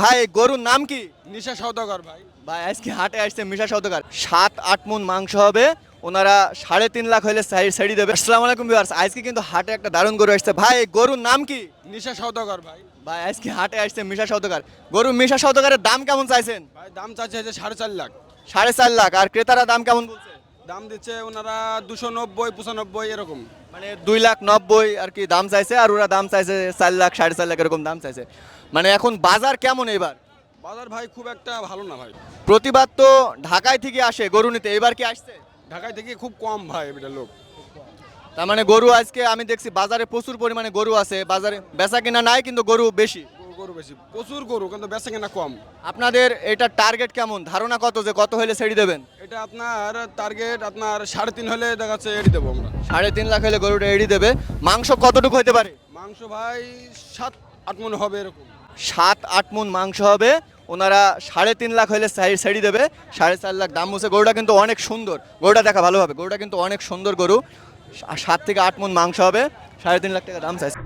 ভাই গরুর নাম কি? নিশা সওদাগর ভাই। ভাই আজকে হাটে আসছে মিশা সওদাগর, 7-8 মণ মাংস হবে। ওনারা 3.5 লাখ হলে ছেড়ে দেবে। আসসালামু আলাইকুম ভিউয়ার্স, আজকে কিন্তু হাটে একটা দারুণ গরু আসছে। ভাই গরুর নাম কি? নিশা সওদাগর ভাই। ভাই আজকে হাটে আসছে মিশা সওদাগর। গরু মিশা সওদাগরের দাম কেমন চাইছেন? ভাই দাম চাচ্ছে যে 4.5 লাখ। 4.5 লাখ। আর ক্রেতারা দাম কেমন বলছে? দাম দিচ্ছে ওনারা 290 95 এরকম। মানে 2,90,000 আর কি দাম চাইছে, আর ওরা দাম চাইছে 4 লাখ 4.5 লাখ এরকম দাম চাইছে। মানে এখন বাজার কেমন এবার? বাজার ভাই খুব একটা ভালো না ভাই। প্রতিবার তো ঢাকায় থেকে আসে গরু নিতে, এবার কি আসছে? ঢাকায় থেকে খুব কম ভাই এটা লোক। তার মানে গরু আজকে আমি দেখছি বাজারে প্রচুর পরিমাণে গরু আছে, বাজারে বেচা কিনা নাই কিন্তু গরু বেশি। গরু বেশি, প্রচুর গরু, কিন্তু বেচা কেনা কম। আপনাদের এটা টার্গেট কেমন, ধারণা কত যে কত হলে ছেড়ে দেবেন? এটা আপনার টার্গেট আপনার 3.5 হলে দেখা যাচ্ছে এড়িয়ে দেবো আমরা। 3.5 লাখ হলে গরুটা এড়িয়ে দেবে। মাংস কতটুকু হতে পারে? মাংস ভাই 7-8 মণ হবে এরকম। 7-8 মণ মাংস হবে। ওনারা 3.5 লাখ হলে ছেড়ে দেবে। 4.5 লাখ দাম বলছে। গরুটা কিন্তু অনেক সুন্দর, গরুটা দেখা ভালোভাবে, গরুটা কিন্তু অনেক সুন্দর গরু। 7 থেকে 8 মণ মাংস হবে, 3.5 লাখ টাকা দাম চাইছে।